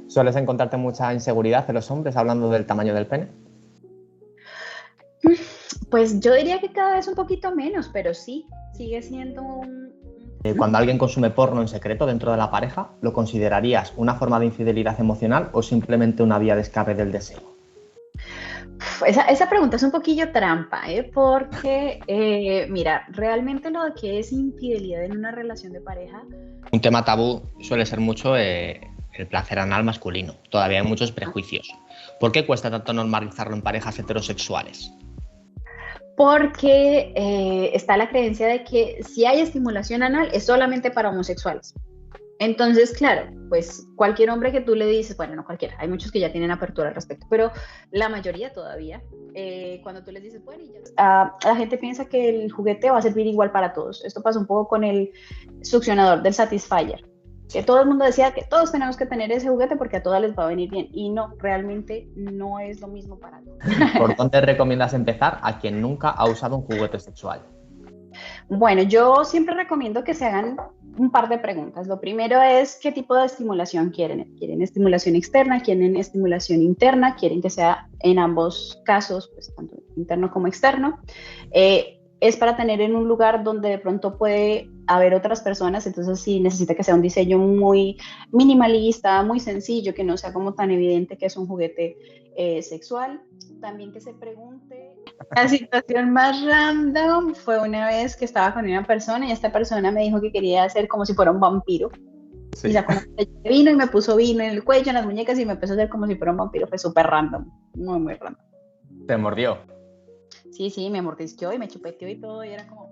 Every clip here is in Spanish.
¿Sueles encontrarte mucha inseguridad en los hombres hablando del tamaño del pene? Pues yo diría que cada vez un poquito menos, pero sí, sigue siendo un... Cuando alguien consume porno en secreto dentro de la pareja, ¿lo considerarías una forma de infidelidad emocional o simplemente una vía de escape del deseo? Esa pregunta es un poquillo trampa, porque, mira, realmente lo que es infidelidad en una relación de pareja. Un tema tabú suele ser mucho el placer anal masculino. Todavía hay muchos prejuicios. ¿Por qué cuesta tanto normalizarlo en parejas heterosexuales? Porque está la creencia de que si hay estimulación anal es solamente para homosexuales. Entonces, claro, pues cualquier hombre que tú le dices, bueno, no cualquiera, hay muchos que ya tienen apertura al respecto, pero la mayoría todavía, cuando tú les dices, bueno, y ya, la gente piensa que el juguete va a servir igual para todos. Esto pasa un poco con el succionador del Satisfyer, que todo el mundo decía que todos tenemos que tener ese juguete porque a todas les va a venir bien, y no, realmente no es lo mismo para todos. ¿Por dónde recomiendas empezar a quien nunca ha usado un juguete sexual? Bueno, yo siempre recomiendo que se hagan un par de preguntas. Lo primero es qué tipo de estimulación quieren. ¿Quieren estimulación externa? ¿Quieren estimulación interna? ¿Quieren que sea en ambos casos, pues tanto interno como externo? Es para tener en un lugar donde de pronto puede haber otras personas, entonces sí necesita que sea un diseño muy minimalista, muy sencillo, que no sea como tan evidente que es un juguete sexual. También que se pregunte. La situación más random fue una vez que estaba con una persona y esta persona me dijo que quería hacer como si fuera un vampiro. Sí. Y sacó una botella de vino y me puso vino en el cuello, en las muñecas y me empezó a hacer como si fuera un vampiro. Fue súper random, muy, muy random. ¿Te mordió? Sí, me mordisqueó y me chupeteó y todo y era como...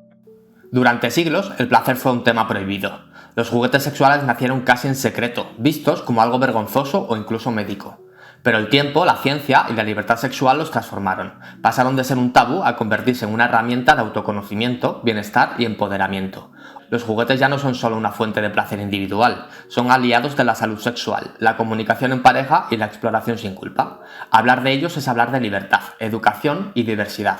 Durante siglos, el placer fue un tema prohibido. Los juguetes sexuales nacieron casi en secreto, vistos como algo vergonzoso o incluso médico. Pero el tiempo, la ciencia y la libertad sexual los transformaron. Pasaron de ser un tabú a convertirse en una herramienta de autoconocimiento, bienestar y empoderamiento. Los juguetes ya no son solo una fuente de placer individual, son aliados de la salud sexual, la comunicación en pareja y la exploración sin culpa. Hablar de ellos es hablar de libertad, educación y diversidad.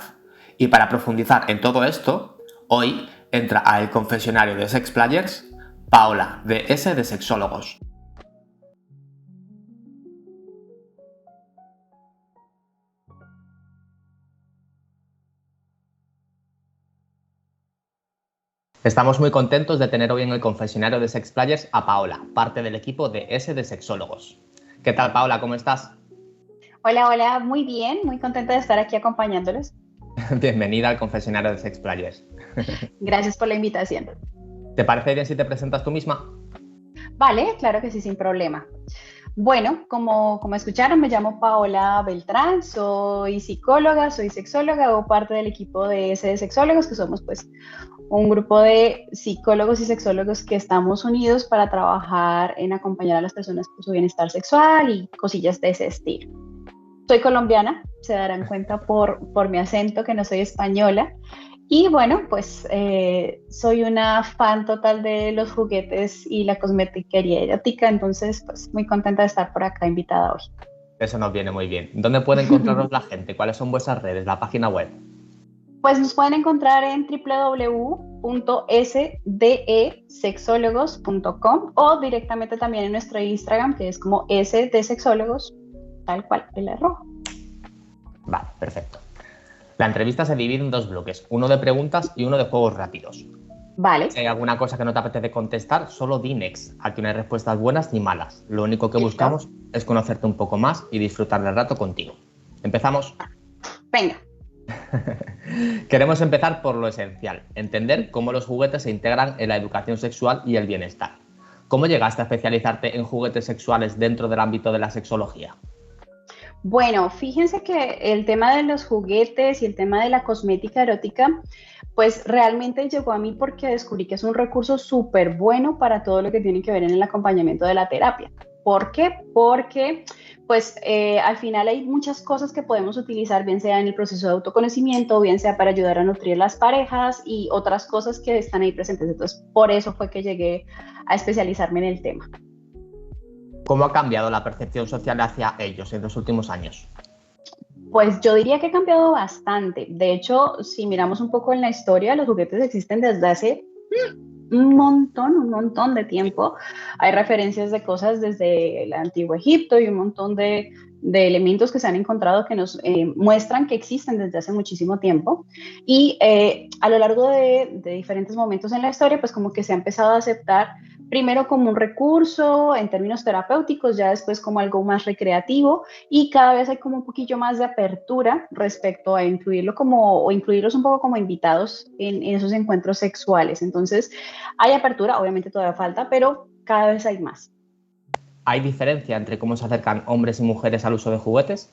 Y para profundizar en todo esto, hoy entra a El Confesionario de Sex Players, Paola, de S de Sexólogos. Estamos muy contentos de tener hoy en el confesionario de Sex Players a Paola, parte del equipo de S de Sexólogos. ¿Qué tal, Paola? ¿Cómo estás? Hola, muy bien, muy contenta de estar aquí acompañándolos. Bienvenida al confesionario de Sex Players. Gracias por la invitación. ¿Te parece bien si te presentas tú misma? Vale, claro que sí, sin problema. Bueno, como escucharon, me llamo Paola Beltrán, soy psicóloga, soy sexóloga, hago parte del equipo de S de Sexólogos, que somos pues un grupo de psicólogos y sexólogos que estamos unidos para trabajar en acompañar a las personas por su bienestar sexual y cosillas de ese estilo. Soy colombiana, se darán cuenta por mi acento que no soy española. Y bueno, pues soy una fan total de los juguetes y la cosmetiquería erótica, entonces pues muy contenta de estar por acá invitada hoy. Eso nos viene muy bien. ¿Dónde puede encontraros la gente? ¿Cuáles son vuestras redes, la página web? Pues nos pueden encontrar en www.sdesexólogos.com o directamente también en nuestro Instagram, que es como sdesexólogos, tal cual, el error. Vale, perfecto. La entrevista se divide en dos bloques, uno de preguntas y uno de juegos rápidos. Vale. Si hay alguna cosa que no te apetece contestar, solo di next. Aquí no hay respuestas buenas ni malas. Lo único que buscamos es conocerte un poco más y disfrutar del rato contigo. ¿Empezamos? Venga. Queremos empezar por lo esencial, entender cómo los juguetes se integran en la educación sexual y el bienestar. ¿Cómo llegaste a especializarte en juguetes sexuales dentro del ámbito de la sexología? Bueno, fíjense que el tema de los juguetes y el tema de la cosmética erótica, pues realmente llegó a mí porque descubrí que es un recurso súper bueno para todo lo que tiene que ver en el acompañamiento de la terapia. ¿Por qué? Porque pues al final hay muchas cosas que podemos utilizar, bien sea en el proceso de autoconocimiento, bien sea para ayudar a nutrir las parejas y otras cosas que están ahí presentes. Entonces, por eso fue que llegué a especializarme en el tema. ¿Cómo ha cambiado la percepción social hacia ellos en los últimos años? Pues yo diría que ha cambiado bastante. De hecho, si miramos un poco en la historia, los juguetes existen desde hace un montón de tiempo. Hay referencias de cosas desde el antiguo Egipto y un montón de elementos que se han encontrado que nos muestran que existen desde hace muchísimo tiempo. Y a lo largo de diferentes momentos en la historia, pues como que se ha empezado a aceptar primero como un recurso en términos terapéuticos, ya después como algo más recreativo, y cada vez hay como un poquillo más de apertura respecto a incluirlo o incluirlos un poco como invitados en esos encuentros sexuales. Entonces, hay apertura, obviamente todavía falta, pero cada vez hay más. ¿Hay diferencia entre cómo se acercan hombres y mujeres al uso de juguetes?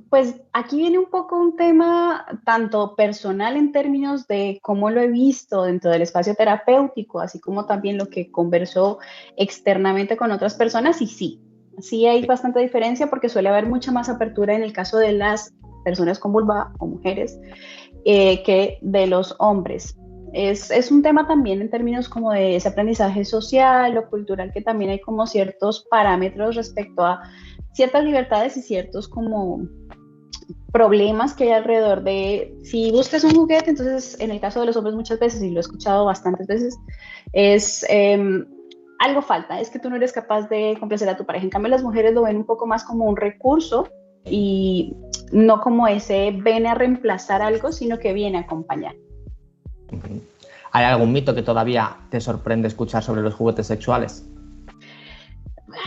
Pues aquí viene un poco un tema tanto personal en términos de cómo lo he visto dentro del espacio terapéutico, así como también lo que conversó externamente con otras personas, y sí hay bastante diferencia porque suele haber mucha más apertura en el caso de las personas con vulva o mujeres que de los hombres. Es un tema también en términos como de ese aprendizaje social o cultural, que también hay como ciertos parámetros respecto a ciertas libertades y ciertos como problemas que hay alrededor de si buscas un juguete. Entonces en el caso de los hombres muchas veces, y lo he escuchado bastantes veces, es algo falta, es que tú no eres capaz de complacer a tu pareja. En cambio las mujeres lo ven un poco más como un recurso y no como ese viene a reemplazar algo, sino que viene a acompañar. ¿Hay algún mito que todavía te sorprende escuchar sobre los juguetes sexuales?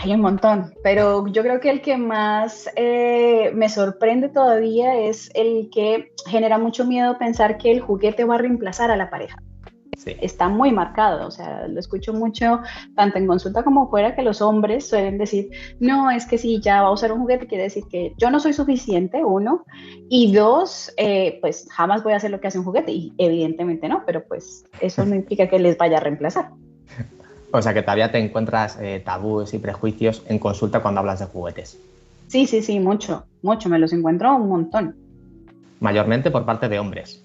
Hay un montón, pero yo creo que el que más me sorprende todavía es el que genera mucho miedo pensar que el juguete va a reemplazar a la pareja. Sí. Está muy marcado, o sea, lo escucho mucho tanto en consulta como fuera, que los hombres suelen decir, no, es que si ya va a usar un juguete quiere decir que yo no soy suficiente, uno, y dos, pues jamás voy a hacer lo que hace un juguete, y evidentemente no, pero pues eso no implica que les vaya a reemplazar. O sea que todavía te encuentras tabúes y prejuicios en consulta cuando hablas de juguetes. Sí, mucho, me los encuentro un montón. Mayormente por parte de hombres.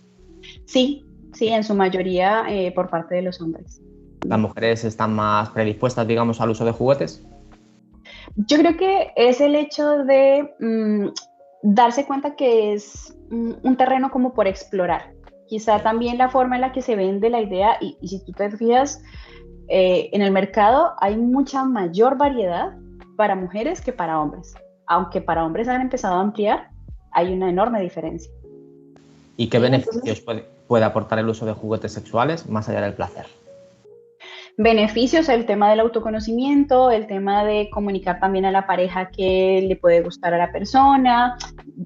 Sí, en su mayoría por parte de los hombres. ¿Las mujeres están más predispuestas, digamos, al uso de juguetes? Yo creo que es el hecho de darse cuenta que es un terreno como por explorar. Quizá también la forma en la que se vende la idea, y si tú te fijas, en el mercado hay mucha mayor variedad para mujeres que para hombres. Aunque para hombres han empezado a ampliar, hay una enorme diferencia. ¿Y qué beneficios puede aportar el uso de juguetes sexuales más allá del placer? Beneficios, el tema del autoconocimiento, el tema de comunicar también a la pareja que le puede gustar a la persona,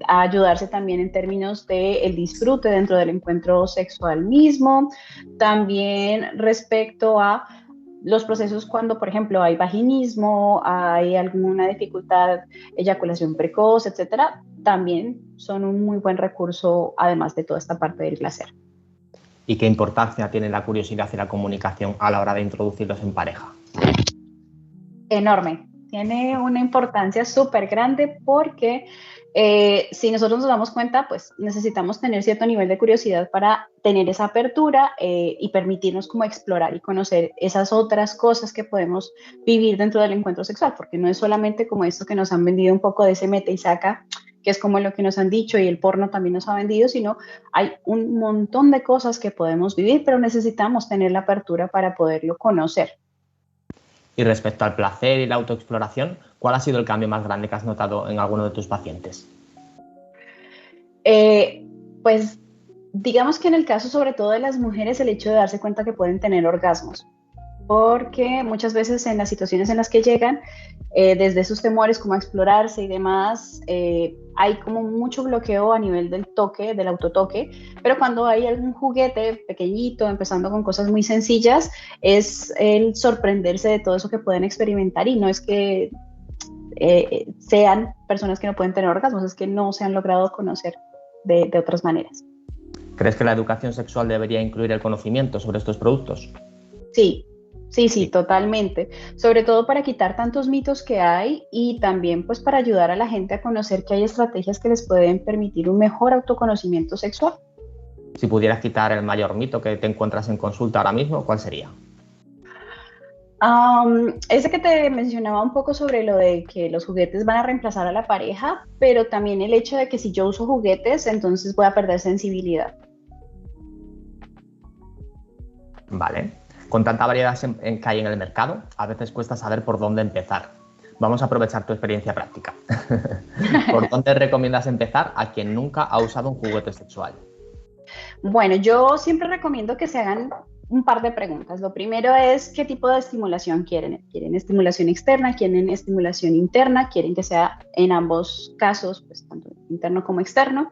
a ayudarse también en términos del disfrute dentro del encuentro sexual mismo, también respecto a los procesos cuando, por ejemplo, hay vaginismo, hay alguna dificultad, eyaculación precoz, etcétera, también son un muy buen recurso, además de toda esta parte del placer. ¿Y qué importancia tiene la curiosidad y la comunicación a la hora de introducirlos en pareja? Enorme. Tiene una importancia súper grande porque si nosotros nos damos cuenta, pues necesitamos tener cierto nivel de curiosidad para tener esa apertura y permitirnos como explorar y conocer esas otras cosas que podemos vivir dentro del encuentro sexual, porque no es solamente como esto que nos han vendido un poco de ese mete y saca, que es como lo que nos han dicho, y el porno también nos ha vendido, sino hay un montón de cosas que podemos vivir, pero necesitamos tener la apertura para poderlo conocer. Y respecto al placer y la autoexploración, ¿cuál ha sido el cambio más grande que has notado en alguno de tus pacientes? Pues digamos que en el caso sobre todo de las mujeres, el hecho de darse cuenta que pueden tener orgasmos, porque muchas veces en las situaciones en las que llegan, desde sus temores como a explorarse y demás, hay como mucho bloqueo a nivel del toque, del autotoque, pero cuando hay algún juguete pequeñito, empezando con cosas muy sencillas, es el sorprenderse de todo eso que pueden experimentar, y no es que sean personas que no pueden tener orgasmos, es que no se han logrado conocer de otras maneras. ¿Crees que la educación sexual debería incluir el conocimiento sobre estos productos? Sí, totalmente. Sobre todo para quitar tantos mitos que hay, y también pues para ayudar a la gente a conocer que hay estrategias que les pueden permitir un mejor autoconocimiento sexual. Si pudieras quitar el mayor mito que te encuentras en consulta ahora mismo, ¿cuál sería? Ese que te mencionaba un poco sobre lo de que los juguetes van a reemplazar a la pareja, pero también el hecho de que si yo uso juguetes, entonces voy a perder sensibilidad. Vale. Con tanta variedad que hay en el mercado, a veces cuesta saber por dónde empezar. Vamos a aprovechar tu experiencia práctica. ¿Por dónde recomiendas empezar a quien nunca ha usado un juguete sexual? Bueno, yo siempre recomiendo que se hagan un par de preguntas. Lo primero es qué tipo de estimulación quieren. ¿Quieren estimulación externa? ¿Quieren estimulación interna? ¿Quieren que sea en ambos casos, pues tanto interno como externo?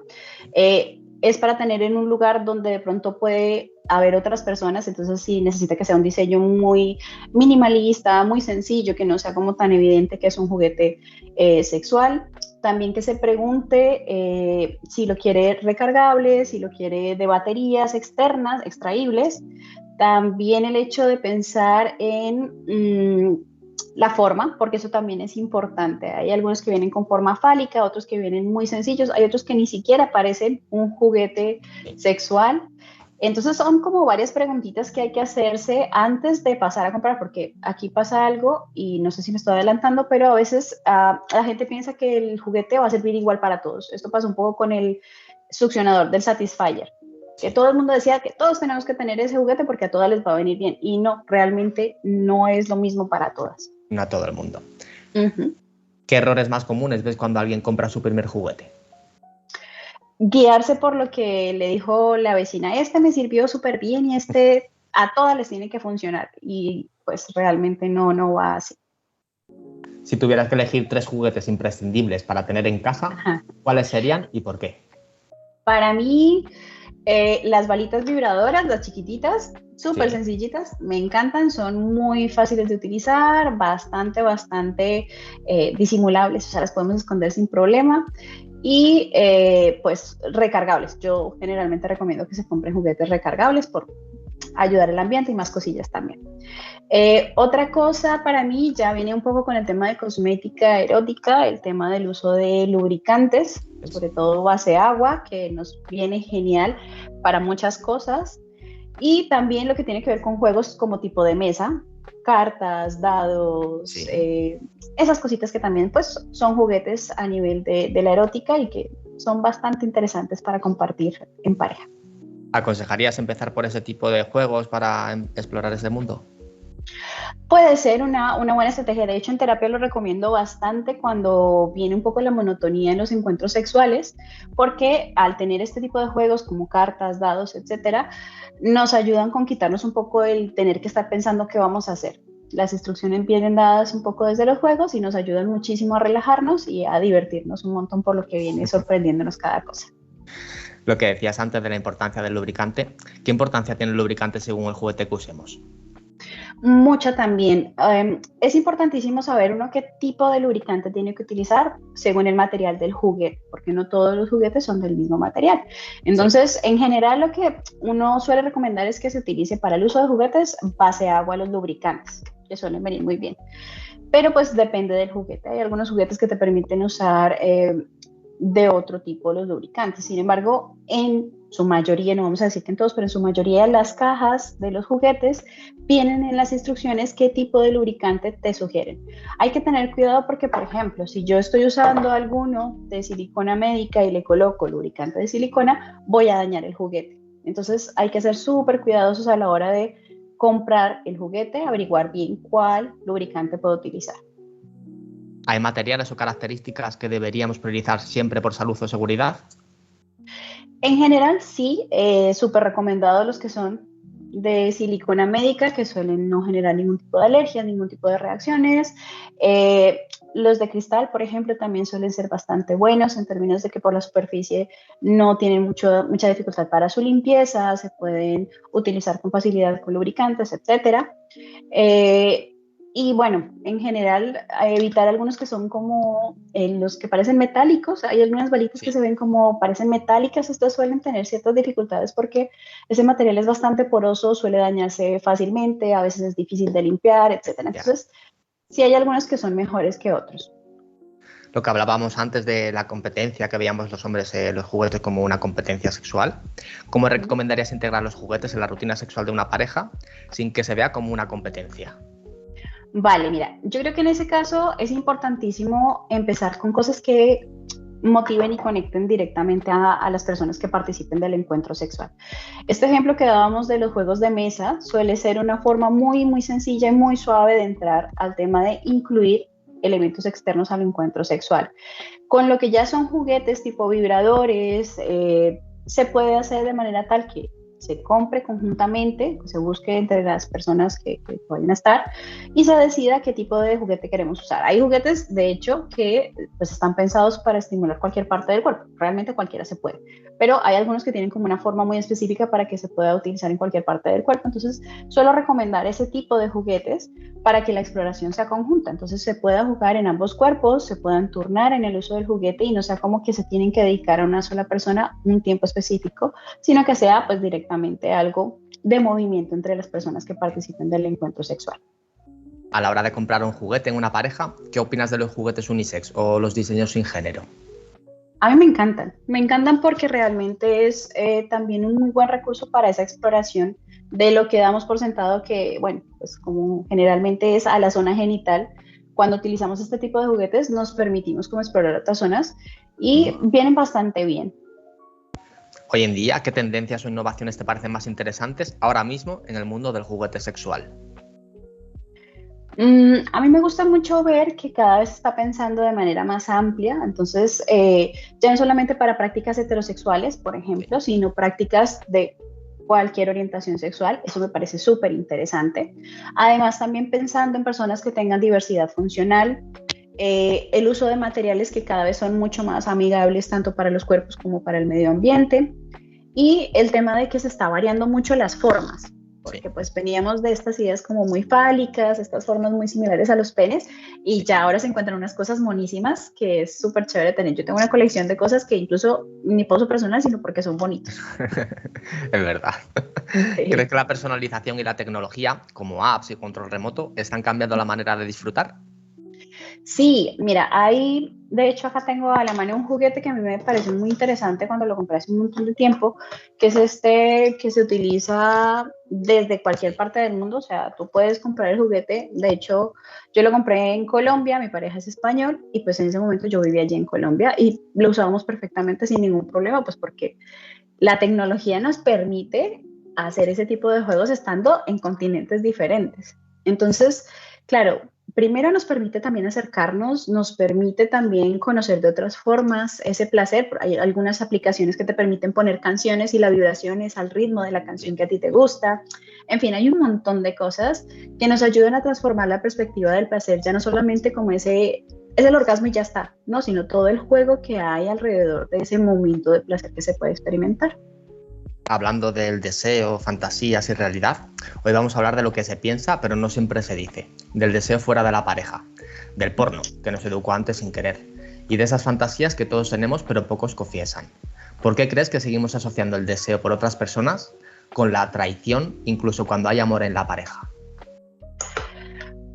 Es para tener en un lugar donde de pronto puede haber otras personas, entonces sí necesita que sea un diseño muy minimalista, muy sencillo, que no sea como tan evidente que es un juguete sexual. También que se pregunte si lo quiere recargable, si lo quiere de baterías externas, extraíbles. También el hecho de pensar en la forma, porque eso también es importante. Hay algunos que vienen con forma fálica, otros que vienen muy sencillos, hay otros que ni siquiera parecen un juguete sexual. Entonces son como varias preguntitas que hay que hacerse antes de pasar a comprar, porque aquí pasa algo y no sé si me estoy adelantando, pero a veces la gente piensa que el juguete va a servir igual para todos. Esto pasa un poco con el succionador del Satisfyer, que todo el mundo decía que todos tenemos que tener ese juguete porque a todas les va a venir bien, y no, realmente no es lo mismo para todas. No a todo el mundo. ¿Qué errores más comunes ves cuando alguien compra su primer juguete? Guiarse por lo que le dijo la vecina, este me sirvió súper bien y este a todas les tiene que funcionar, y pues realmente no va así. Si tuvieras que elegir 3 juguetes imprescindibles para tener en casa, ¿cuáles serían y por qué? Para mí, las balitas vibradoras, las chiquititas, súper sencillitas, me encantan, son muy fáciles de utilizar, bastante disimulables, o sea, las podemos esconder sin problema. Y pues recargables. Yo generalmente recomiendo que se compren juguetes recargables por ayudar al ambiente y más cosillas también. Otra cosa para mí ya viene un poco con el tema de cosmética erótica, el tema del uso de lubricantes, sobre todo base agua, que nos viene genial para muchas cosas. Y también lo que tiene que ver con juegos como tipo de mesa, cartas, dados, esas cositas que también pues son juguetes a nivel de la erótica y que son bastante interesantes para compartir en pareja. ¿Aconsejarías empezar por ese tipo de juegos para explorar ese mundo? Puede ser una buena estrategia. De hecho, en terapia lo recomiendo bastante cuando viene un poco la monotonía en los encuentros sexuales, porque al tener este tipo de juegos como cartas, dados, etcétera, nos ayudan con quitarnos un poco el tener que estar pensando qué vamos a hacer. Las instrucciones vienen dadas un poco desde los juegos y nos ayudan muchísimo a relajarnos y a divertirnos un montón por lo que viene sorprendiéndonos cada cosa. Lo que decías antes de la importancia del lubricante, ¿qué importancia tiene el lubricante según el juguete que usemos? Mucha también. Es importantísimo saber uno qué tipo de lubricante tiene que utilizar según el material del juguete, porque no todos los juguetes son del mismo material. Entonces, en general, lo que uno suele recomendar es que se utilice para el uso de juguetes base agua los lubricantes, que suelen venir muy bien. Pero pues depende del juguete. Hay algunos juguetes que te permiten usar de otro tipo los lubricantes. Sin embargo, en su mayoría, no vamos a decir que en todos, pero en su mayoría las cajas de los juguetes vienen en las instrucciones qué tipo de lubricante te sugieren. Hay que tener cuidado porque, por ejemplo, si yo estoy usando alguno de silicona médica y le coloco lubricante de silicona, voy a dañar el juguete. Entonces hay que ser súper cuidadosos a la hora de comprar el juguete, averiguar bien cuál lubricante puedo utilizar. ¿Hay materiales o características que deberíamos priorizar siempre por salud o seguridad? En general, sí, súper recomendados los que son de silicona médica, que suelen no generar ningún tipo de alergias, ningún tipo de reacciones. Los de cristal, por ejemplo, también suelen ser bastante buenos en términos de que por la superficie no tienen mucha dificultad para su limpieza, se pueden utilizar con facilidad con lubricantes, etc. Y bueno, en general, evitar algunos que son como los que parecen metálicos. Hay algunas balitas que se ven como parecen metálicas. Estas suelen tener ciertas dificultades porque ese material es bastante poroso, suele dañarse fácilmente, a veces es difícil de limpiar, etc. Entonces, sí hay algunos que son mejores que otros. Lo que hablábamos antes de la competencia, que veíamos los hombres los juguetes como una competencia sexual, ¿cómo recomendarías integrar los juguetes en la rutina sexual de una pareja sin que se vea como una competencia? Vale, mira, yo creo que en ese caso es importantísimo empezar con cosas que motiven y conecten directamente a las personas que participen del encuentro sexual. Este ejemplo que dábamos de los juegos de mesa suele ser una forma muy, muy sencilla y muy suave de entrar al tema de incluir elementos externos al encuentro sexual. Con lo que ya son juguetes tipo vibradores, se puede hacer de manera tal que se compre conjuntamente, se busque entre las personas que vayan a estar y se decida qué tipo de juguete queremos usar. Hay juguetes, de hecho, que pues, están pensados para estimular cualquier parte del cuerpo. Realmente cualquiera se puede. Pero hay algunos que tienen como una forma muy específica para que se pueda utilizar en cualquier parte del cuerpo. Entonces, suelo recomendar ese tipo de juguetes para que la exploración sea conjunta. Entonces, se pueda jugar en ambos cuerpos, se puedan turnar en el uso del juguete y no sea como que se tienen que dedicar a una sola persona un tiempo específico, sino que sea pues directamente algo de movimiento entre las personas que participen del encuentro sexual. A la hora de comprar un juguete en una pareja, ¿qué opinas de los juguetes unisex o los diseños sin género? A mí me encantan porque realmente es también un muy buen recurso para esa exploración de lo que damos por sentado que, bueno, pues como generalmente es a la zona genital, cuando utilizamos este tipo de juguetes nos permitimos como explorar otras zonas y vienen bastante bien. Hoy en día, ¿qué tendencias o innovaciones te parecen más interesantes ahora mismo en el mundo del juguete sexual? A mí me gusta mucho ver que cada vez se está pensando de manera más amplia, entonces ya no solamente para prácticas heterosexuales, por ejemplo, sino prácticas de cualquier orientación sexual, eso me parece súper interesante. Además, también pensando en personas que tengan diversidad funcional, el uso de materiales que cada vez son mucho más amigables tanto para los cuerpos como para el medio ambiente, y el tema de que se está variando mucho las formas, porque pues veníamos de estas ideas como muy fálicas, estas formas muy similares a los penes, y ya ahora se encuentran unas cosas monísimas que es súper chévere tener. Yo tengo una colección de cosas que incluso ni por uso personal, sino porque son bonitos. Es verdad. Sí. ¿Crees que la personalización y la tecnología, como apps y control remoto, están cambiando la manera de disfrutar? Sí, mira, hay, de hecho acá tengo a la mano un juguete que a mí me pareció muy interesante cuando lo compré hace un montón de tiempo, que es este que se utiliza desde cualquier parte del mundo, o sea, tú puedes comprar el juguete, de hecho yo lo compré en Colombia, mi pareja es español y pues en ese momento yo vivía allí en Colombia y lo usábamos perfectamente sin ningún problema, pues porque la tecnología nos permite hacer ese tipo de juegos estando en continentes diferentes. Entonces, claro, primero nos permite también acercarnos, nos permite también conocer de otras formas ese placer. Hay algunas aplicaciones que te permiten poner canciones y la vibración es al ritmo de la canción que a ti te gusta. En fin, hay un montón de cosas que nos ayudan a transformar la perspectiva del placer, ya no solamente como ese es el orgasmo y ya está, no, sino todo el juego que hay alrededor de ese momento de placer que se puede experimentar. Hablando del deseo, fantasías y realidad, hoy vamos a hablar de lo que se piensa, pero no siempre se dice, del deseo fuera de la pareja, del porno, que nos educó antes sin querer, y de esas fantasías que todos tenemos pero pocos confiesan. ¿Por qué crees que seguimos asociando el deseo por otras personas con la traición, incluso cuando hay amor en la pareja?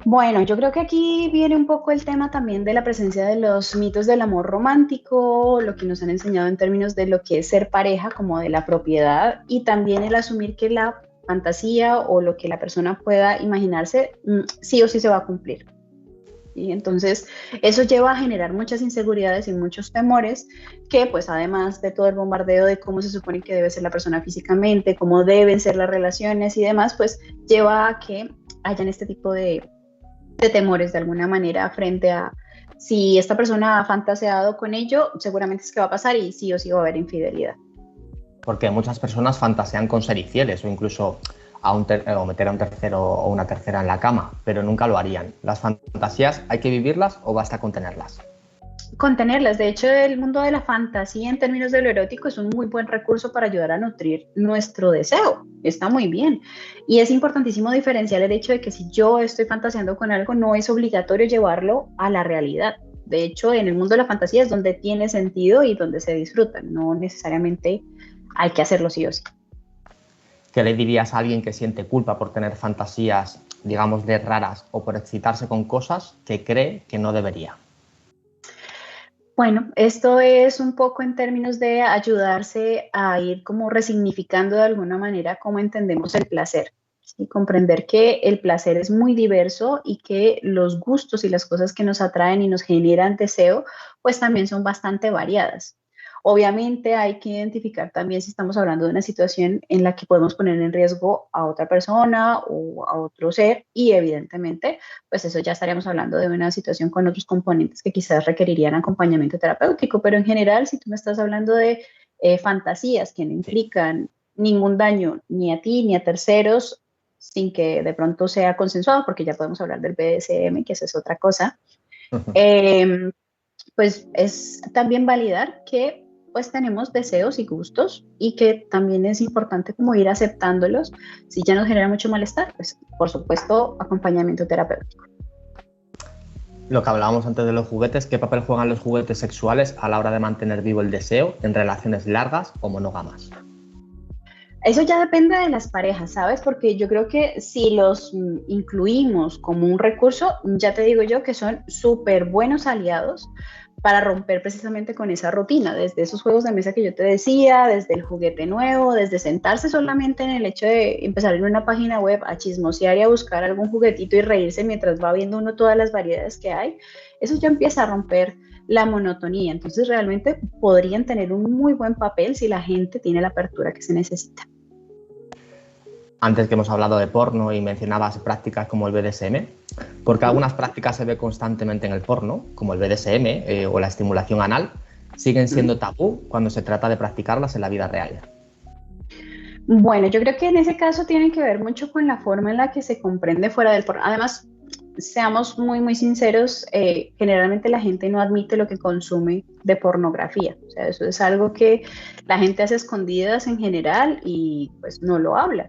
Bueno, yo creo que aquí viene un poco el tema también de la presencia de los mitos del amor romántico, lo que nos han enseñado en términos de lo que es ser pareja, como de la propiedad, y también el asumir que la fantasía o lo que la persona pueda imaginarse, sí o sí se va a cumplir. Y entonces eso lleva a generar muchas inseguridades y muchos temores que pues además de todo el bombardeo de cómo se supone que debe ser la persona físicamente, cómo deben ser las relaciones y demás, pues lleva a que hayan este tipo de temores de alguna manera frente a si esta persona ha fantaseado con ello, seguramente es que va a pasar y sí o sí va a haber infidelidad. Porque muchas personas fantasean con ser infieles o incluso o meter a un tercero o una tercera en la cama, pero nunca lo harían. ¿Las fantasías hay que vivirlas o basta con tenerlas? Contenerlas. De hecho, el mundo de la fantasía en términos de lo erótico es un muy buen recurso para ayudar a nutrir nuestro deseo. Está muy bien. Y es importantísimo diferenciar el hecho de que si yo estoy fantaseando con algo, no es obligatorio llevarlo a la realidad. De hecho, en el mundo de la fantasía es donde tiene sentido y donde se disfruta. No necesariamente hay que hacerlo sí o sí. ¿Qué le dirías a alguien que siente culpa por tener fantasías, digamos, de raras o por excitarse con cosas que cree que no debería? Bueno, esto es un poco en términos de ayudarse a ir como resignificando de alguna manera cómo entendemos el placer. Y comprender que el placer es muy diverso y que los gustos y las cosas que nos atraen y nos generan deseo, pues también son bastante variadas. Obviamente hay que identificar también si estamos hablando de una situación en la que podemos poner en riesgo a otra persona o a otro ser y evidentemente, pues eso ya estaríamos hablando de una situación con otros componentes que quizás requerirían acompañamiento terapéutico, pero en general, si tú me estás hablando de fantasías que no implican ningún daño ni a ti ni a terceros, sin que de pronto sea consensuado, porque ya podemos hablar del BDSM, que esa es otra cosa, pues es también validar que pues tenemos deseos y gustos y que también es importante como ir aceptándolos. Si ya nos genera mucho malestar, pues por supuesto acompañamiento terapéutico. Lo que hablábamos antes de los juguetes, ¿qué papel juegan los juguetes sexuales a la hora de mantener vivo el deseo en relaciones largas o monógamas? Eso ya depende de las parejas, ¿sabes? Porque yo creo que si los incluimos como un recurso, ya te digo yo que son súper buenos aliados para romper precisamente con esa rutina, desde esos juegos de mesa que yo te decía, desde el juguete nuevo, desde sentarse solamente en el hecho de empezar en una página web a chismosear y a buscar algún juguetito y reírse mientras va viendo uno todas las variedades que hay, eso ya empieza a romper la monotonía. Entonces realmente podrían tener un muy buen papel si la gente tiene la apertura que se necesita. Antes que hemos hablado de porno y mencionabas prácticas como el BDSM, porque algunas prácticas se ve constantemente en el porno, como el BDSM o la estimulación anal, siguen siendo tabú cuando se trata de practicarlas en la vida real. Bueno, yo creo que en ese caso tiene que ver mucho con la forma en la que se comprende fuera del porno. Además, seamos muy sinceros, generalmente la gente no admite lo que consume de pornografía. O sea, eso es algo que la gente hace escondidas en general y pues no lo habla.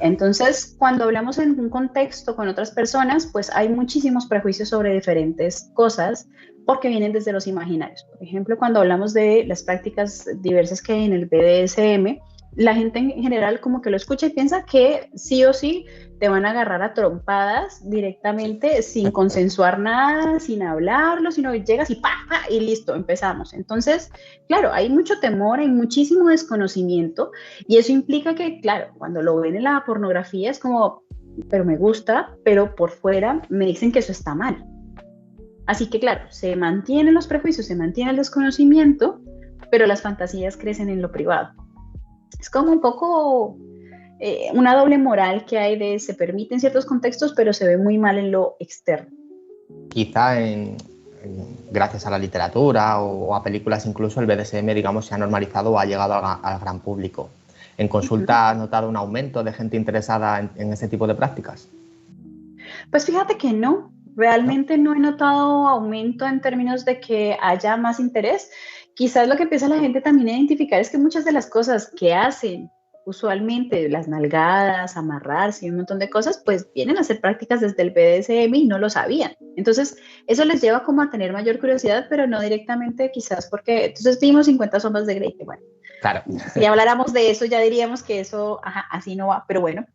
Entonces, cuando hablamos en un contexto con otras personas, pues hay muchísimos prejuicios sobre diferentes cosas porque vienen desde los imaginarios. Por ejemplo, cuando hablamos de las prácticas diversas que hay en el BDSM, la gente en general como que lo escucha y piensa que sí o sí te van a agarrar a trompadas directamente sin consensuar nada, sin hablarlo, sino llegas y ¡pa! Y listo, empezamos. Entonces, claro, hay mucho temor, hay muchísimo desconocimiento y eso implica que, claro, cuando lo ven en la pornografía es como, pero me gusta, pero por fuera me dicen que eso está mal. Así que, claro, se mantienen los prejuicios, se mantiene el desconocimiento, pero las fantasías crecen en lo privado. Es como un poco una doble moral que hay de se permite en ciertos contextos, pero se ve muy mal en lo externo. Quizá gracias a la literatura o a películas incluso el BDSM, digamos, se ha normalizado o ha llegado al gran público. ¿En consulta has notado un aumento de gente interesada en este tipo de prácticas? Pues fíjate que no, realmente no he notado aumento en términos de que haya más interés. Quizás lo que empieza la gente también a identificar es que muchas de las cosas que hacen usualmente, las nalgadas, amarrarse y un montón de cosas, pues vienen a ser prácticas desde el BDSM y no lo sabían. Entonces, eso les lleva como a tener mayor curiosidad, pero no directamente quizás porque, entonces vimos 50 sombras de Grey, que bueno, claro. Si habláramos de eso ya diríamos que eso, así no va, pero bueno.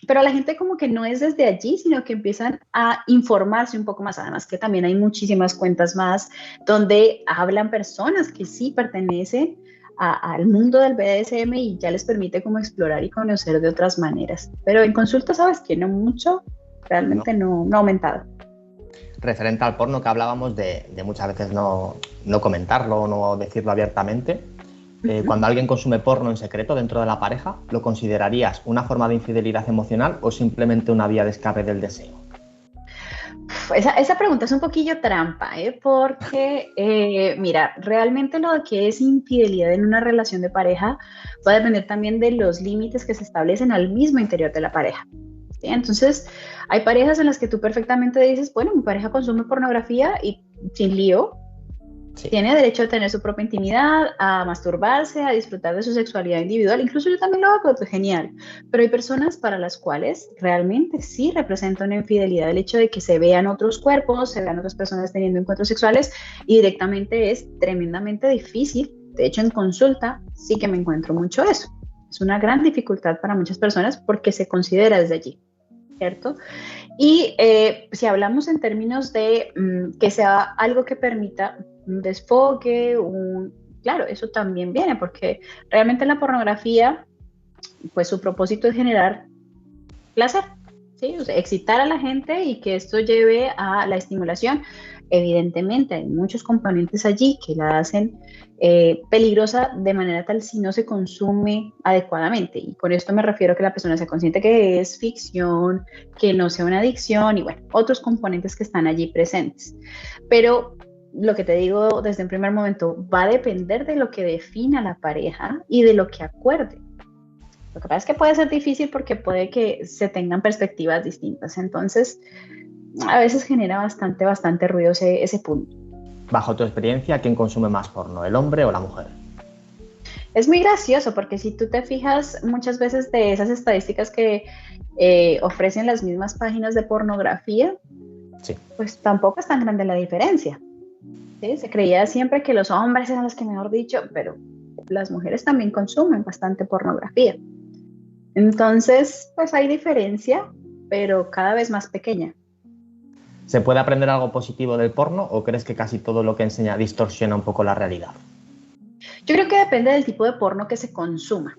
Pero la gente como que no es desde allí, sino que empiezan a informarse un poco más. Además que también hay muchísimas cuentas más donde hablan personas que sí pertenecen al mundo del BDSM y ya les permite como explorar y conocer de otras maneras. Pero en consulta, sabes que no mucho, realmente no ha aumentado. Referente al porno que hablábamos de muchas veces no comentarlo o no decirlo abiertamente. Cuando alguien consume porno en secreto dentro de la pareja, ¿lo considerarías una forma de infidelidad emocional o simplemente una vía de escape del deseo? Esa pregunta es un poquillo trampa, porque, mira, realmente lo que es infidelidad en una relación de pareja va a depender también de los límites que se establecen al mismo interior de la pareja. ¿Sí? Entonces, hay parejas en las que tú perfectamente dices, bueno, mi pareja consume pornografía y sin lío, sí. Tiene derecho a tener su propia intimidad, a masturbarse, a disfrutar de su sexualidad individual. Incluso yo también lo hago, pues genial. Pero hay personas para las cuales realmente sí representa una infidelidad el hecho de que se vean otros cuerpos, se vean otras personas teniendo encuentros sexuales y directamente es tremendamente difícil. De hecho, en consulta sí que me encuentro mucho eso. Es una gran dificultad para muchas personas porque se considera desde allí, ¿cierto? Y si hablamos en términos de que sea algo que permita un desfogue, claro, eso también viene, porque realmente la pornografía pues su propósito es generar placer, ¿sí? O sea, excitar a la gente y que esto lleve a la estimulación. Evidentemente hay muchos componentes allí que la hacen peligrosa de manera tal si no se consume adecuadamente. Y con esto me refiero a que la persona sea consciente que es ficción, que no sea una adicción y bueno, otros componentes que están allí presentes. Pero lo que te digo desde un primer momento va a depender de lo que defina la pareja y de lo que acuerde. Lo que pasa es que puede ser difícil porque puede que se tengan perspectivas distintas. Entonces, a veces genera bastante ruido ese punto. Bajo tu experiencia, ¿quién consume más porno, el hombre o la mujer? Es muy gracioso porque si tú te fijas muchas veces de esas estadísticas que ofrecen las mismas páginas de pornografía, Sí. pues tampoco es tan grande la diferencia. ¿Sí? Se creía siempre que los hombres eran los que mejor dicho, pero las mujeres también consumen bastante pornografía. Entonces, pues hay diferencia, pero cada vez más pequeña. ¿Se puede aprender algo positivo del porno o crees que casi todo lo que enseña distorsiona un poco la realidad? Yo creo que depende del tipo de porno que se consuma.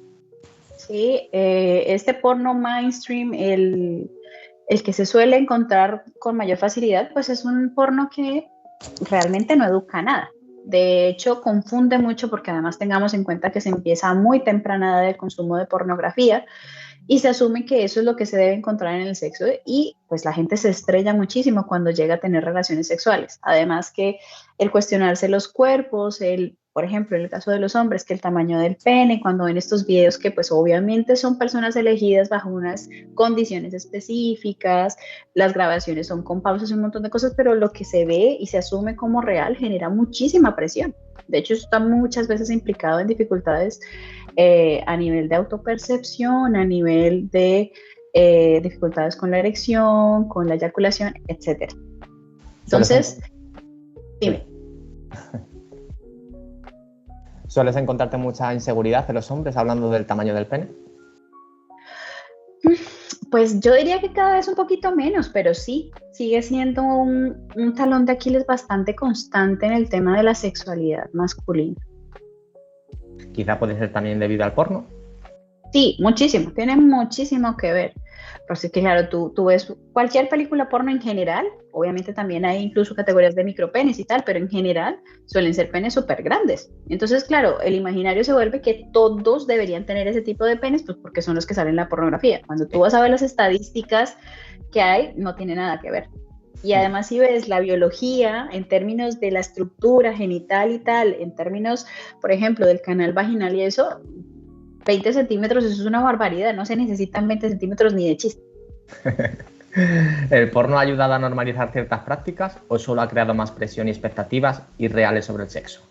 ¿Sí? Este porno mainstream, el que se suele encontrar con mayor facilidad, pues es un porno que realmente no educa nada. De hecho, confunde mucho porque además tengamos en cuenta que se empieza a muy temprana edad el consumo de pornografía y se asume que eso es lo que se debe encontrar en el sexo y pues la gente se estrella muchísimo cuando llega a tener relaciones sexuales. Además que el cuestionarse los cuerpos, por ejemplo, en el caso de los hombres, que el tamaño del pene, cuando ven estos videos que pues obviamente son personas elegidas bajo unas condiciones específicas, las grabaciones son con pausas y un montón de cosas, pero lo que se ve y se asume como real genera muchísima presión. De hecho, eso está muchas veces implicado en dificultades a nivel de autopercepción, a nivel de dificultades con la erección, con la eyaculación, etc. Entonces, dime. ¿Sueles encontrarte mucha inseguridad en los hombres hablando del tamaño del pene? Pues yo diría que cada vez un poquito menos, pero sí, sigue siendo un talón de Aquiles bastante constante en el tema de la sexualidad masculina. Quizá puede ser también debido al porno. Sí, muchísimo, tiene muchísimo que ver. Pero sí que claro, tú ves cualquier película porno en general, obviamente también hay incluso categorías de micropenes y tal, pero en general suelen ser penes súper grandes. Entonces, claro, el imaginario se vuelve que todos deberían tener ese tipo de penes, pues porque son los que salen en la pornografía. Cuando tú vas a ver las estadísticas que hay, no tiene nada que ver. Y además si ves la biología en términos de la estructura genital y tal, en términos, por ejemplo, del canal vaginal y eso, 20 centímetros, eso es una barbaridad, no se necesitan 20 centímetros ni de chiste. ¿El porno ha ayudado a normalizar ciertas prácticas o solo ha creado más presión y expectativas irreales sobre el sexo?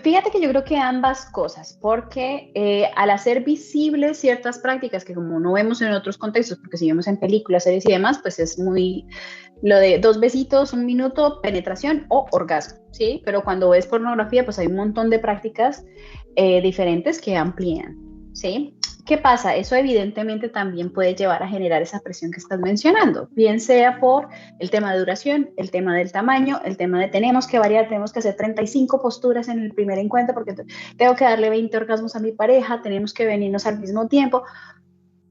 Fíjate que yo creo que ambas cosas, porque al hacer visibles ciertas prácticas que como no vemos en otros contextos, porque si vemos en películas, series y demás, pues es muy lo de 2 besitos, 1 minuto, penetración o orgasmo, ¿sí? Pero cuando ves pornografía, pues hay un montón de prácticas diferentes que amplían, ¿sí? ¿Qué pasa? Eso evidentemente también puede llevar a generar esa presión que estás mencionando, bien sea por el tema de duración, el tema del tamaño, el tema de tenemos que variar, tenemos que hacer 35 posturas en el primer encuentro porque tengo que darle 20 orgasmos a mi pareja, tenemos que venirnos al mismo tiempo.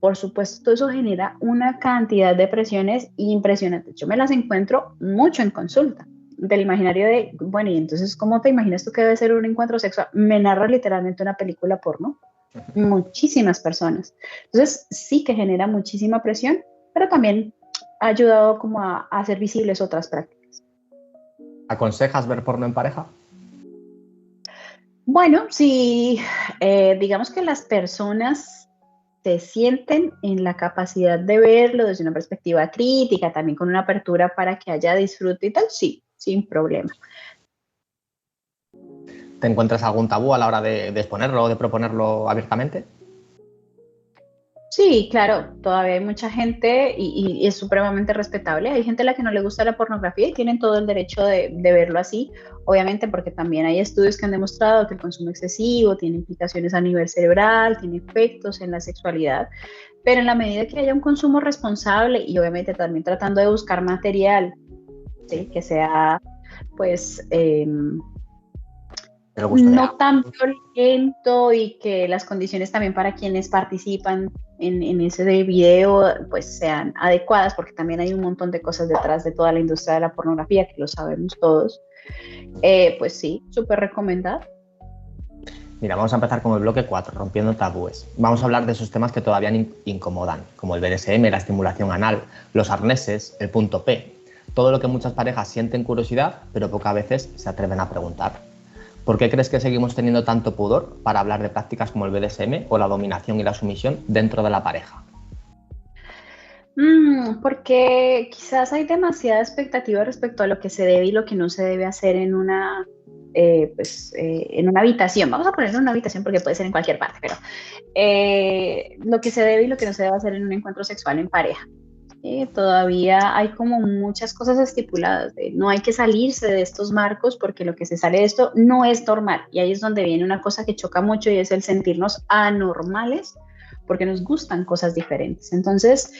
Por supuesto, todo eso genera una cantidad de presiones impresionantes. Yo me las encuentro mucho en consulta del imaginario de, bueno, y entonces, ¿cómo te imaginas tú que debe ser un encuentro sexual? Me narra literalmente una película porno. Muchísimas personas. Entonces sí que genera muchísima presión, pero también ha ayudado como a hacer visibles otras prácticas. ¿Aconsejas ver porno en pareja? Bueno, si digamos que las personas se sienten en la capacidad de verlo desde una perspectiva crítica, también con una apertura para que haya disfrute y tal, sí, sin problema. ¿Te encuentras algún tabú a la hora de exponerlo o de proponerlo abiertamente? Sí, claro, todavía hay mucha gente y es supremamente respetable. Hay gente a la que no le gusta la pornografía y tienen todo el derecho de verlo así, obviamente porque también hay estudios que han demostrado que el consumo excesivo tiene implicaciones a nivel cerebral, tiene efectos en la sexualidad, pero en la medida que haya un consumo responsable y obviamente también tratando de buscar material, ¿sí? Que sea pues no tan violento y que las condiciones también para quienes participan en ese video pues sean adecuadas, porque también hay un montón de cosas detrás de toda la industria de la pornografía, que lo sabemos todos. Pues sí, súper recomendado. Mira, vamos a empezar con el bloque 4, rompiendo tabúes. Vamos a hablar de esos temas que todavía incomodan, como el BDSM, la estimulación anal, los arneses, el punto P, todo lo que muchas parejas sienten curiosidad, pero pocas veces se atreven a preguntar. ¿Por qué crees que seguimos teniendo tanto pudor para hablar de prácticas como el BDSM o la dominación y la sumisión dentro de la pareja? Porque quizás hay demasiada expectativa respecto a lo que se debe y lo que no se debe hacer en una habitación. Vamos a ponerlo en una habitación porque puede ser en cualquier parte, pero lo que se debe y lo que no se debe hacer en un encuentro sexual en pareja. Todavía hay como muchas cosas estipuladas. No hay que salirse de estos marcos porque lo que se sale de esto no es normal. Y ahí es donde viene una cosa que choca mucho y es el sentirnos anormales porque nos gustan cosas diferentes. Entonces,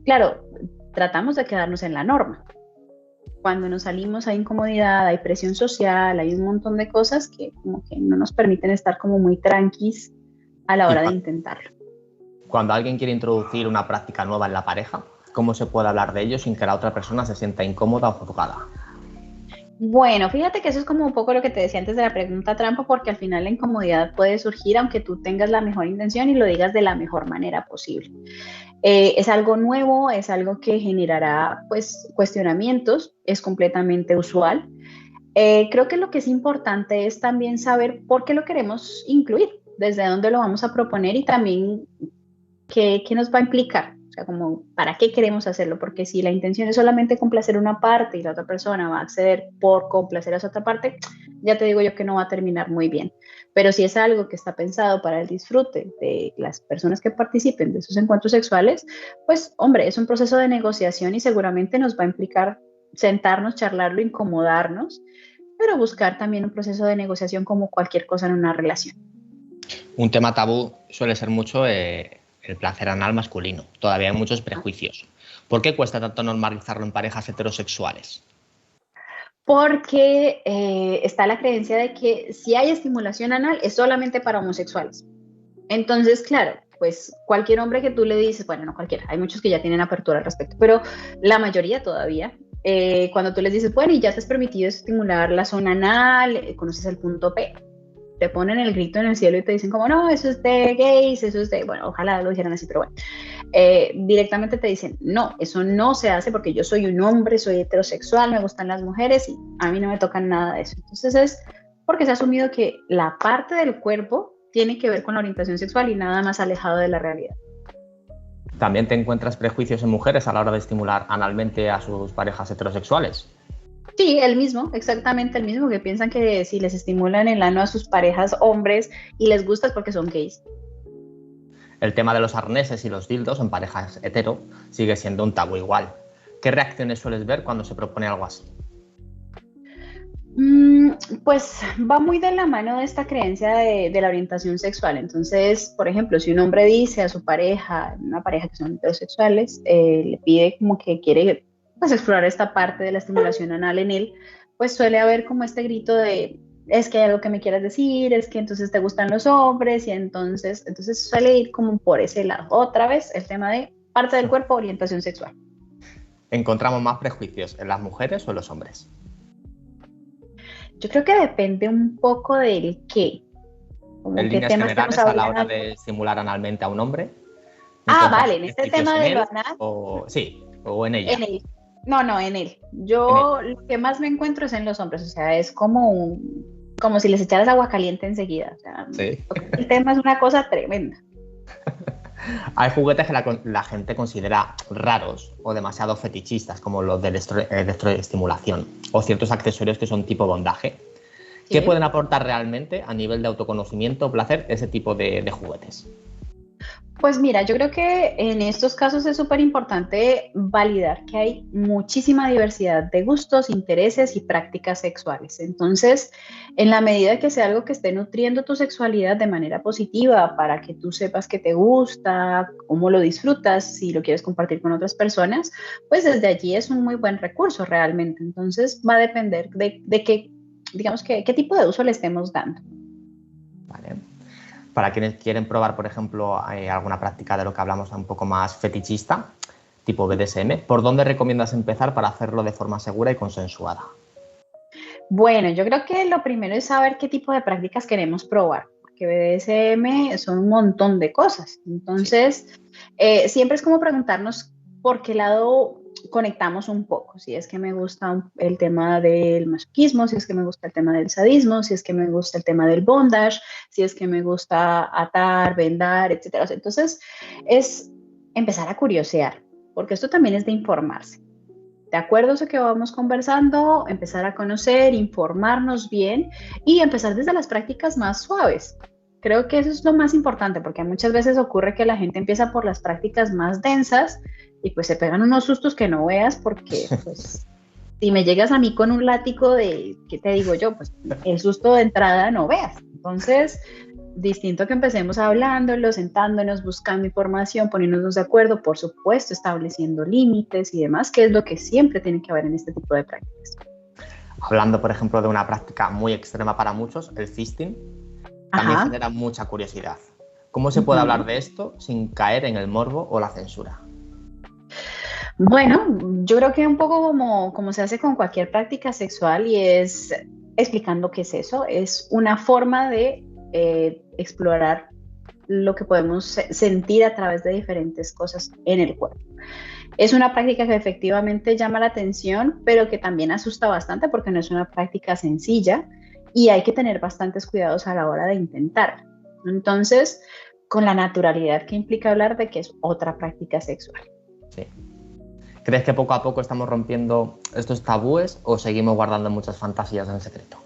claro, tratamos de quedarnos en la norma. Cuando nos salimos hay incomodidad, hay presión social, hay un montón de cosas que como que no nos permiten estar como muy tranquis a la hora de intentarlo. Cuando alguien quiere introducir una práctica nueva en la pareja, ¿cómo se puede hablar de ello sin que la otra persona se sienta incómoda o juzgada? Bueno, fíjate que eso es como un poco lo que te decía antes de la pregunta trampa, porque al final la incomodidad puede surgir aunque tú tengas la mejor intención y lo digas de la mejor manera posible. Es algo nuevo, es algo que generará pues cuestionamientos, es completamente usual. Creo que lo que es importante es también saber por qué lo queremos incluir, desde dónde lo vamos a proponer y también qué nos va a implicar. O sea, como, ¿para qué queremos hacerlo? Porque si la intención es solamente complacer una parte y la otra persona va a acceder por complacer a esa otra parte, ya te digo yo que no va a terminar muy bien. Pero si es algo que está pensado para el disfrute de las personas que participen de esos encuentros sexuales, pues, hombre, es un proceso de negociación y seguramente nos va a implicar sentarnos, charlarlo, incomodarnos, pero buscar también un proceso de negociación como cualquier cosa en una relación. Un tema tabú suele ser mucho el placer anal masculino. Todavía hay muchos prejuicios. ¿Por qué cuesta tanto normalizarlo en parejas heterosexuales? Porque está la creencia de que si hay estimulación anal es solamente para homosexuales. Entonces, claro, pues cualquier hombre que tú le dices, bueno, no cualquiera, hay muchos que ya tienen apertura al respecto, pero la mayoría todavía, cuando tú les dices, bueno, y ya te has permitido estimular la zona anal, conoces el punto P, te ponen el grito en el cielo y te dicen como, no, eso es de gays, eso es de, bueno, ojalá lo dijeran así, pero bueno, directamente te dicen, no, eso no se hace porque yo soy un hombre, soy heterosexual, me gustan las mujeres y a mí no me tocan nada de eso. Entonces es porque se ha asumido que la parte del cuerpo tiene que ver con la orientación sexual y nada más alejado de la realidad. ¿También te encuentras prejuicios en mujeres a la hora de estimular analmente a sus parejas heterosexuales? Sí, el mismo, exactamente el mismo, que piensan que si les estimulan el ano a sus parejas hombres y les gusta es porque son gays. El tema de los arneses y los dildos en parejas hetero sigue siendo un tabú igual. ¿Qué reacciones sueles ver cuando se propone algo así? Pues va muy de la mano de esta creencia de la orientación sexual. Entonces, por ejemplo, si un hombre dice a su pareja, una pareja que son heterosexuales, le pide como que quiere pues, explorar esta parte de la estimulación anal en él, pues suele haber como este grito de, es que hay algo que me quieras decir, es que entonces te gustan los hombres, y entonces suele ir como por ese lado. Otra vez, el tema de parte del cuerpo, orientación sexual. ¿Encontramos más prejuicios en las mujeres o en los hombres? Yo creo que depende un poco del qué. Como en líneas generales a la hora de estimular analmente a un hombre. Vale, en este tema de lo anal. Sí, o en ella. En él. No, en él. Yo lo que más me encuentro es en los hombres, o sea, es como si les echaras agua caliente enseguida. O sea, sí. El tema es una cosa tremenda. Hay juguetes que la gente considera raros o demasiado fetichistas, como los de electroestimulación, o ciertos accesorios que son tipo bondaje. ¿Sí? ¿Qué pueden aportar realmente a nivel de autoconocimiento o placer ese tipo de juguetes? Pues mira, yo creo que en estos casos es súper importante validar que hay muchísima diversidad de gustos, intereses y prácticas sexuales. Entonces, en la medida que sea algo que esté nutriendo tu sexualidad de manera positiva para que tú sepas que te gusta, cómo lo disfrutas, si lo quieres compartir con otras personas, pues desde allí es un muy buen recurso realmente. Entonces, va a depender de qué digamos que, qué tipo de uso le estemos dando. Vale. Para quienes quieren probar, por ejemplo, alguna práctica de lo que hablamos un poco más fetichista, tipo BDSM, ¿por dónde recomiendas empezar para hacerlo de forma segura y consensuada? Bueno, yo creo que lo primero es saber qué tipo de prácticas queremos probar, porque BDSM son un montón de cosas. Entonces, siempre es como preguntarnos por qué lado conectamos un poco. Si es que me gusta el tema del masoquismo, si es que me gusta el tema del sadismo, si es que me gusta el tema del bondage, si es que me gusta atar, vendar, etcétera. Entonces, es empezar a curiosear, porque esto también es de informarse. De acuerdo a eso que vamos conversando, empezar a conocer, informarnos bien y empezar desde las prácticas más suaves. Creo que eso es lo más importante porque muchas veces ocurre que la gente empieza por las prácticas más densas y pues se pegan unos sustos que no veas porque pues si me llegas a mí con un látigo de, ¿qué te digo yo? Pues el susto de entrada no veas. Entonces, distinto que empecemos hablándolo, sentándonos, buscando información, poniéndonos de acuerdo, por supuesto, estableciendo límites y demás, que es lo que siempre tiene que haber en este tipo de prácticas. Hablando, por ejemplo, de una práctica muy extrema para muchos, el fisting, también genera mucha curiosidad. ¿Cómo se puede hablar de esto sin caer en el morbo o la censura? Bueno, yo creo que un poco como se hace con cualquier práctica sexual y es explicando qué es eso, es una forma de explorar lo que podemos sentir a través de diferentes cosas en el cuerpo. Es una práctica que efectivamente llama la atención, pero que también asusta bastante porque no es una práctica sencilla y hay que tener bastantes cuidados a la hora de intentarla. Entonces, con la naturalidad que implica hablar de que es otra práctica sexual. Sí. ¿Crees que poco a poco estamos rompiendo estos tabúes o seguimos guardando muchas fantasías en secreto?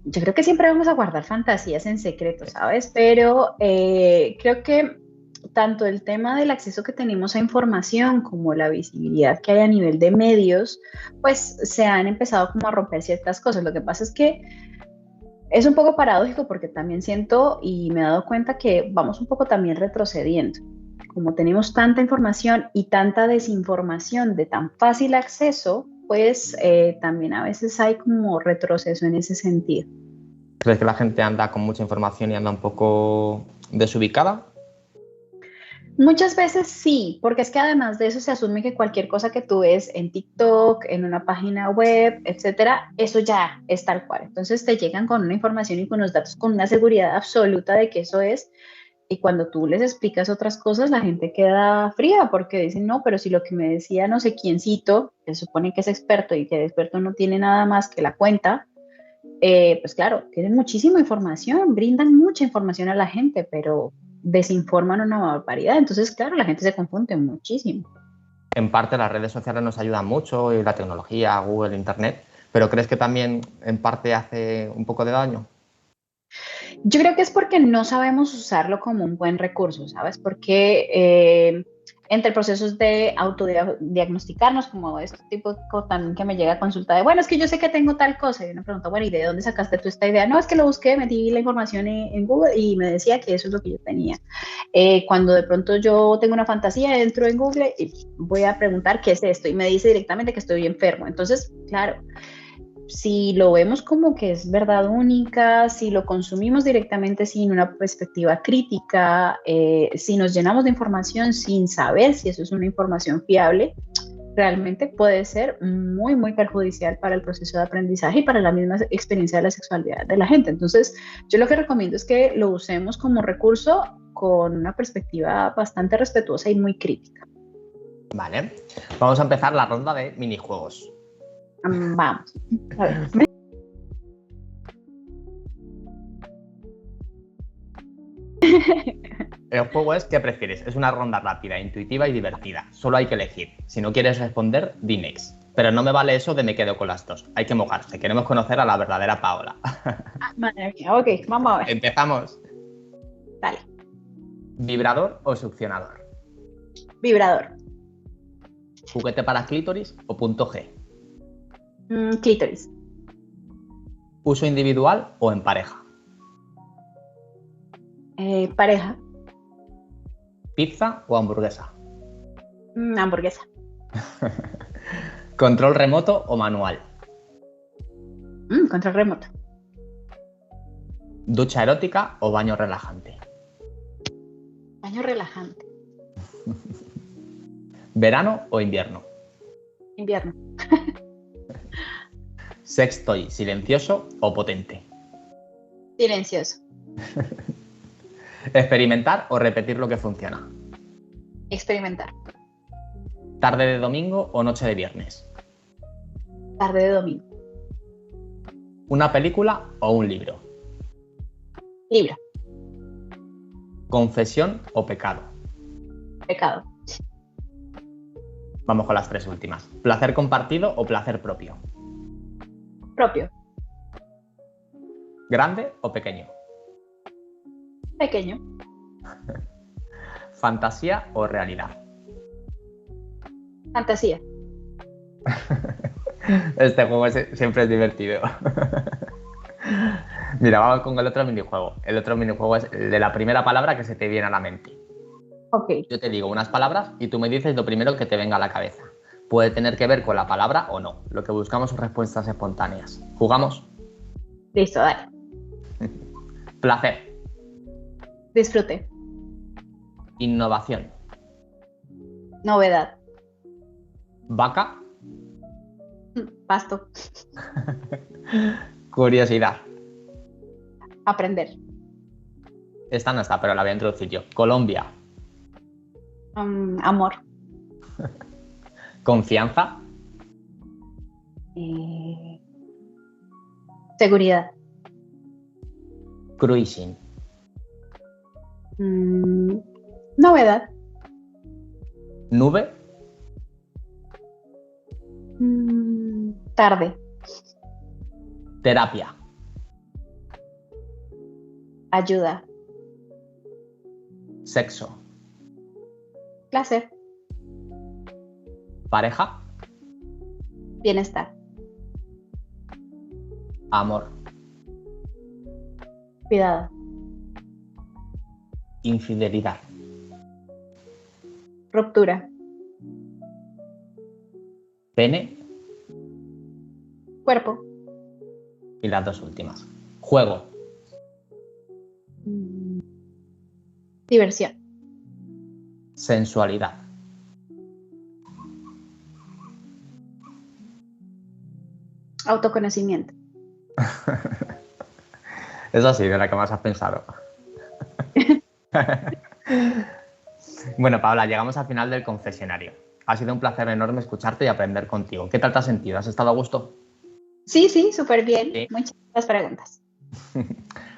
Yo creo que siempre vamos a guardar fantasías en secreto, ¿sabes? Pero creo que tanto el tema del acceso que tenemos a información como la visibilidad que hay a nivel de medios, pues se han empezado como a romper ciertas cosas. Lo que pasa es que es un poco paradójico porque también siento y me he dado cuenta que vamos un poco también retrocediendo. Como tenemos tanta información y tanta desinformación de tan fácil acceso, pues también a veces hay como retroceso en ese sentido. ¿Crees que la gente anda con mucha información y anda un poco desubicada? Muchas veces sí, porque es que además de eso se asume que cualquier cosa que tú ves en TikTok, en una página web, etcétera, eso ya es tal cual. Entonces te llegan con una información y con los datos con una seguridad absoluta de que eso es. Y cuando tú les explicas otras cosas, la gente queda fría porque dicen, no, pero si lo que me decía no sé quiéncito, que se supone que es experto y que el experto no tiene nada más que la cuenta, pues claro, tienen muchísima información, brindan mucha información a la gente, pero desinforman una barbaridad. Entonces, claro, la gente se confunde muchísimo. En parte las redes sociales nos ayudan mucho y la tecnología, Google, Internet, pero ¿crees que también en parte hace un poco de daño? Yo creo que es porque no sabemos usarlo como un buen recurso, ¿sabes? Porque entre procesos de autodiagnosticarnos, como este tipo también que me llega a consulta de, bueno, es que yo sé que tengo tal cosa, y una pregunta, bueno, ¿y de dónde sacaste tú esta idea? No, es que lo busqué, metí la información en Google y me decía que eso es lo que yo tenía. Cuando de pronto yo tengo una fantasía, entro en Google y voy a preguntar qué es esto, y me dice directamente que estoy enfermo. Entonces, claro, si lo vemos como que es verdad única, si lo consumimos directamente sin una perspectiva crítica, si nos llenamos de información sin saber si eso es una información fiable, realmente puede ser muy, muy perjudicial para el proceso de aprendizaje y para la misma experiencia de la sexualidad de la gente. Entonces, yo lo que recomiendo es que lo usemos como recurso con una perspectiva bastante respetuosa y muy crítica. Vale, vamos a empezar la ronda de minijuegos. Vamos. A ver. El juego es ¿qué prefieres? Es una ronda rápida, intuitiva y divertida. Solo hay que elegir. Si no quieres responder, di next. Pero no me vale eso de me quedo con las dos. Hay que mojarse. Queremos conocer a la verdadera Paola. Madre mía, ok, vamos a ver. Empezamos. Dale. ¿Vibrador o succionador? Vibrador. ¿Juguete para clítoris o punto G? Clítoris. ¿Uso individual o en pareja? Pareja. ¿Pizza o hamburguesa? Hamburguesa. ¿Control remoto o manual? Control remoto. ¿Ducha erótica o baño relajante? Baño relajante. ¿Verano o invierno? Invierno. ¿Sextoy silencioso o potente? Silencioso. ¿Experimentar o repetir lo que funciona? Experimentar. ¿Tarde de domingo o noche de viernes? Tarde de domingo. ¿Una película o un libro? Libro. ¿Confesión o pecado? Pecado. Vamos con las tres últimas. ¿Placer compartido o placer propio? Propio. ¿Grande o pequeño? Pequeño. ¿Fantasía o realidad? Fantasía. Este juego siempre es divertido. Mira, vamos con el otro minijuego. El otro minijuego es el de la primera palabra que se te viene a la mente. Ok. Yo te digo unas palabras y tú me dices lo primero que te venga a la cabeza. Puede tener que ver con la palabra o no. Lo que buscamos son respuestas espontáneas. ¿Jugamos? Listo, dale. Placer. Disfrute. Innovación. Novedad. Vaca. Pasto. Curiosidad. Aprender. Esta no está, pero la voy a introducir yo. Colombia. Amor. Confianza. Seguridad. Cruising. Novedad. Nube. Tarde. Terapia. Ayuda. Sexo. Placer. Pareja. Bienestar. Amor. Cuidado. Infidelidad. Ruptura. Pene. Cuerpo. Y las dos últimas. Juego. Diversión. Sensualidad. Autoconocimiento. Eso sí, de la que más has pensado. Bueno, Paula, llegamos al final del confesionario. Ha sido un placer enorme escucharte y aprender contigo. ¿Qué tal te has sentido? ¿Has estado a gusto? Sí, súper bien. Sí. Muchas preguntas.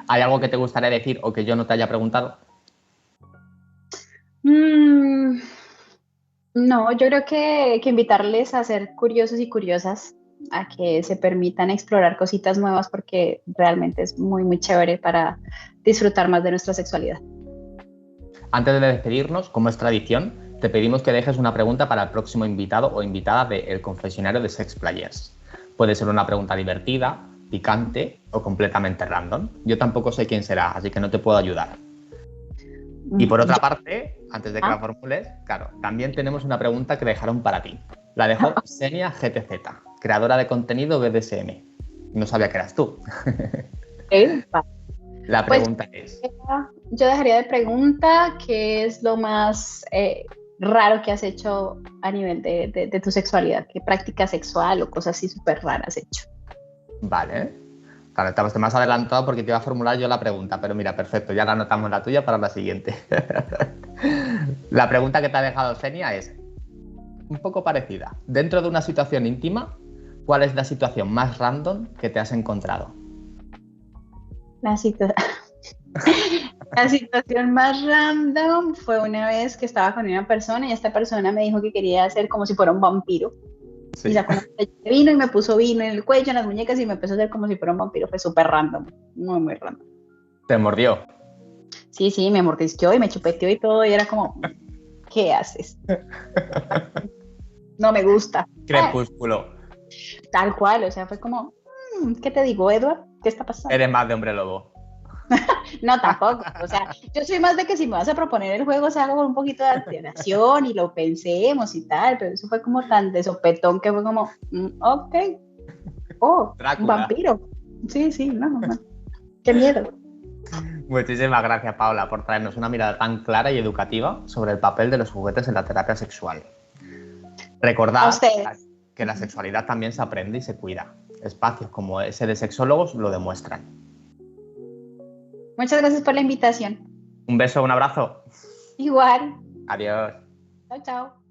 ¿Hay algo que te gustaría decir o que yo no te haya preguntado? No, yo creo que invitarles a ser curiosos y curiosas, a que se permitan explorar cositas nuevas, porque realmente es muy, muy chévere para disfrutar más de nuestra sexualidad. Antes de despedirnos, como es tradición, te pedimos que dejes una pregunta para el próximo invitado o invitada del confesionario de Sex Players. Puede ser una pregunta divertida, picante o completamente random. Yo tampoco sé quién será, así que no te puedo ayudar. Y por otra parte, antes de que la formules, claro, también tenemos una pregunta que dejaron para ti. La dejó Xenia GTZ, creadora de contenido BDSM. No sabía que eras tú. La pregunta es... Yo dejaría de pregunta qué es lo más raro que has hecho a nivel de tu sexualidad, qué práctica sexual o cosas así súper raras has hecho. Vale. Claro, te has adelantado porque te iba a formular yo la pregunta, pero mira, perfecto, ya la anotamos la tuya para la siguiente. La pregunta que te ha dejado Xenia es un poco parecida. Dentro de una situación íntima, ¿cuál es la situación más random que te has encontrado? La situación más random fue una vez que estaba con una persona y esta persona me dijo que quería hacer como si fuera un vampiro. Sí. Y sacó una botella de vino y me puso vino en el cuello, en las muñecas y me empezó a hacer como si fuera un vampiro. Fue súper random, muy, muy random. ¿Te mordió? Sí, me mordisqueó y me chupeteó y todo y era como, ¿qué haces? No me gusta. Crepúsculo. Tal cual, o sea, fue como, ¿qué te digo, Edward? ¿Qué está pasando? Eres más de hombre lobo. No, tampoco. O sea, yo soy más de que si me vas a proponer el juego, se haga con un poquito de alteración y lo pensemos y tal, pero eso fue como tan de sopetón que fue como, ok. Oh, Drácula. un vampiro. Sí, no. Qué miedo. Muchísimas gracias, Paula, por traernos una mirada tan clara y educativa sobre el papel de los juguetes en la terapia sexual. Recordad A ustedes. que la sexualidad también se aprende y se cuida. Espacios como ese de sexólogos lo demuestran. Muchas gracias por la invitación. Un beso, un abrazo. Igual. Adiós. Chao, chao.